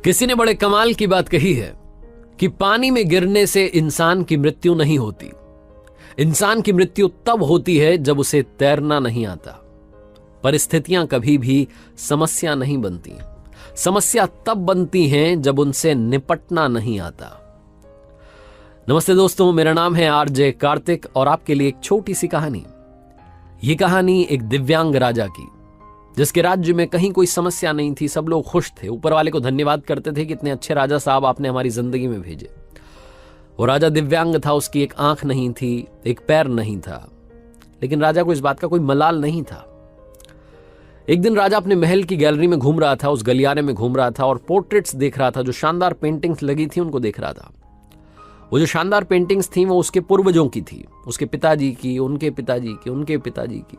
किसी ने बड़े कमाल की बात कही है कि पानी में गिरने से इंसान की मृत्यु नहीं होती। इंसान की मृत्यु तब होती है जब उसे तैरना नहीं आता। परिस्थितियां कभी भी समस्या नहीं बनती। समस्या तब बनती हैं जब उनसे निपटना नहीं आता। नमस्ते दोस्तों, मेरा नाम है आरजे कार्तिक और आपके लिए एक छोटी सी कहानी। यह कहानी एक दिव्यांग राजा की, जिसके राज्य में कहीं कोई समस्या नहीं थी। सब लोग खुश थे, ऊपर वाले को धन्यवाद करते थे कि इतने अच्छे राजा साहब आपने हमारी जिंदगी में भेजे। वो राजा दिव्यांग था, उसकी एक आंख नहीं थी, एक पैर नहीं था, लेकिन राजा को इस बात का कोई मलाल नहीं था। एक दिन राजा अपने महल की गैलरी में घूम रहा था, उस गलियारे में घूम रहा था और पोर्ट्रेट्स देख रहा था। जो शानदार पेंटिंग्स लगी थी उनको देख रहा था। वो जो शानदार पेंटिंग्स थी वो उसके पूर्वजों की थी, उसके पिताजी की, उनके पिताजी की, उनके पिताजी की।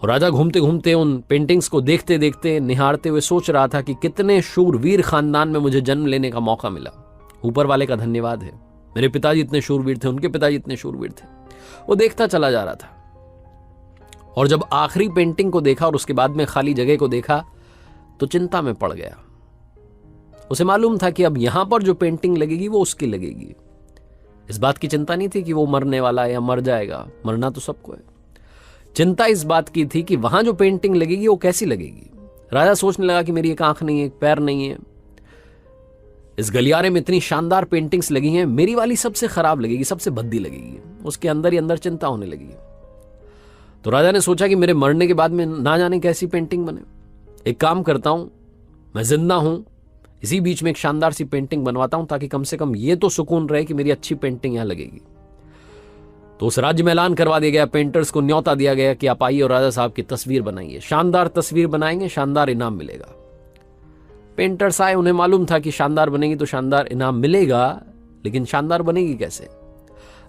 और राजा घूमते घूमते उन पेंटिंग्स को देखते देखते, निहारते हुए सोच रहा था कि कितने शूरवीर खानदान में मुझे जन्म लेने का मौका मिला। ऊपर वाले का धन्यवाद है, मेरे पिताजी इतने शूरवीर थे, उनके पिताजी इतने शूरवीर थे। वो देखता चला जा रहा था और जब आखिरी पेंटिंग को देखा और उसके बाद में खाली जगह को देखा तो चिंता में पड़ गया। उसे मालूम था कि अब यहां पर जो पेंटिंग लगेगी वो उसकी लगेगी। इस बात की चिंता नहीं थी कि वो मरने वाला है या मर जाएगा, मरना तो सबको है। चिंता इस बात की थी कि वहां जो पेंटिंग लगेगी वो कैसी लगेगी। राजा सोचने लगा कि मेरी एक आंख नहीं है, एक पैर नहीं है, इस गलियारे में इतनी शानदार पेंटिंग्स लगी हैं, मेरी वाली सबसे खराब लगेगी, सबसे भद्दी लगेगी। उसके अंदर ही अंदर चिंता होने लगी। तो राजा ने सोचा कि मेरे मरने के बाद में ना जाने कैसी पेंटिंग बने। एक काम करता हूं, मैं जिंदा हूं, इसी बीच में एक शानदार सी पेंटिंग बनवाता हूं ताकि कम से कम ये तो सुकून रहे कि मेरी अच्छी पेंटिंग यहां लगेगी। तो उस राज्य में ऐलान करवा दिया गया, पेंटर्स को न्योता दिया गया कि आप आइए और राजा साहब की तस्वीर बनाइए। शानदार तस्वीर बनाएंगे, शानदार इनाम मिलेगा। पेंटर्स आए, उन्हें मालूम था कि शानदार बनेगी तो शानदार इनाम मिलेगा, लेकिन शानदार बनेगी कैसे?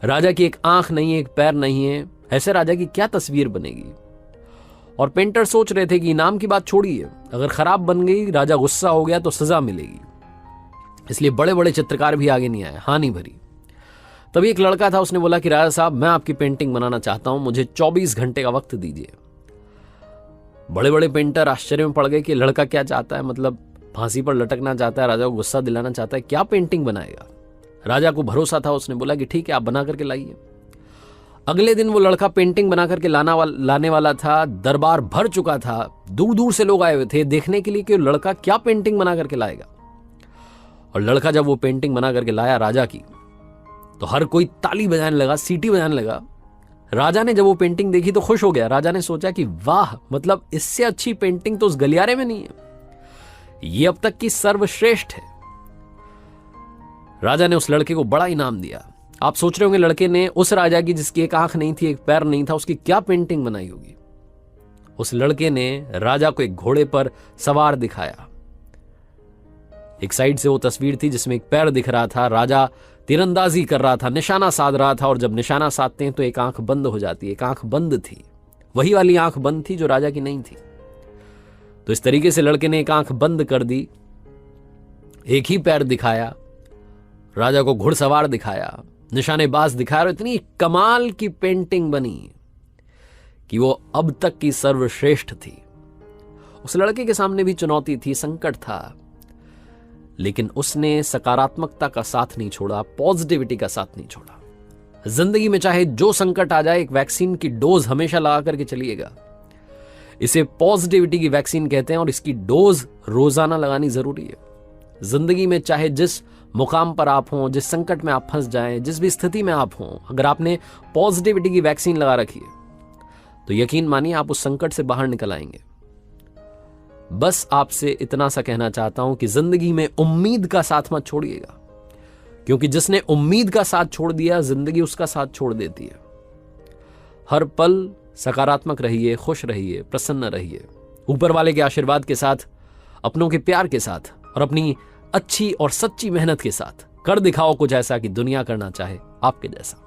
राजा की एक आंख नहीं है, एक पैर नहीं है, ऐसे राजा की क्या तस्वीर बनेगी? और पेंटर सोच रहे थे कि इनाम की बात छोड़िए, अगर खराब बन गई, राजा गुस्सा हो गया तो सजा मिलेगी। इसलिए बड़े बड़े चित्रकार भी आगे नहीं आए, हानि भरी। तभी एक लड़का था, उसने बोला कि राजा साहब, मैं आपकी पेंटिंग बनाना चाहता हूं, मुझे 24 घंटे का वक्त दीजिए। बड़े बड़े पेंटर आश्चर्य में पड़ गए कि लड़का क्या चाहता है, मतलब फांसी पर लटकना चाहता है, राजा को गुस्सा दिलाना चाहता है, क्या पेंटिंग बनाएगा? राजा को भरोसा था, उसने बोला कि ठीक है, आप बना करके लाइए। अगले दिन वो लड़का पेंटिंग बना करके लाने वाला था। दरबार भर चुका था, दूर दूर से लोग आए हुए थे देखने के लिए कि लड़का क्या पेंटिंग बना करके लाएगा। और लड़का जब वो पेंटिंग बना करके लाया राजा की, तो हर कोई ताली बजाने लगा, सीटी बजाने लगा। राजा ने जब वो पेंटिंग देखी तो खुश हो गया। राजा ने सोचा कि वाह, मतलब इससे अच्छी पेंटिंग तो उस गलियारे में नहीं है, ये अब तक की सर्वश्रेष्ठ है। राजा ने उस लड़के को बड़ा इनाम दिया। आप सोच रहे होंगे लड़के ने उस राजा की जिसकी एक आंख नहीं थी, एक पैर नहीं था, उसकी क्या पेंटिंग बनाई होगी? उस लड़के ने राजा को एक घोड़े पर सवार दिखाया। एक साइड से वो तस्वीर थी जिसमें एक पैर दिख रहा था, राजा तीरंदाजी कर रहा था, निशाना साध रहा था, और जब निशाना साधते हैं तो एक आंख बंद हो जाती है। एक आंख बंद थी, वही वाली आंख बंद थी जो राजा की नहीं थी। तो इस तरीके से लड़के ने एक आंख बंद कर दी, एक ही पैर दिखाया, राजा को घुड़सवार दिखाया, निशानेबाज दिखाया, और इतनी कमाल की पेंटिंग बनी कि वो अब तक की सर्वश्रेष्ठ थी। उस लड़के के सामने भी चुनौती थी, संकट था, लेकिन उसने सकारात्मकता का साथ नहीं छोड़ा, पॉजिटिविटी का साथ नहीं छोड़ा। जिंदगी में चाहे जो संकट आ जाए, एक वैक्सीन की डोज हमेशा लगा करके चलिएगा। इसे पॉजिटिविटी की वैक्सीन कहते हैं और इसकी डोज रोजाना लगानी जरूरी है। जिंदगी में चाहे जिस मुकाम पर आप हों, जिस संकट में आप फंस जाएं, जिस भी स्थिति में आप हों, अगर आपने पॉजिटिविटी की वैक्सीन लगा रखी है तो यकीन मानिए आप उस संकट से बाहर निकल आएंगे। बस आपसे इतना सा कहना चाहता हूं कि जिंदगी में उम्मीद का साथ मत छोड़िएगा, क्योंकि जिसने उम्मीद का साथ छोड़ दिया, जिंदगी उसका साथ छोड़ देती है। हर पल सकारात्मक रहिए, खुश रहिए, प्रसन्न रहिए, ऊपर वाले के आशीर्वाद के साथ, अपनों के प्यार के साथ और अपनी अच्छी और सच्ची मेहनत के साथ कर दिखाओ कुछ ऐसा कि दुनिया करना चाहे आपके जैसा।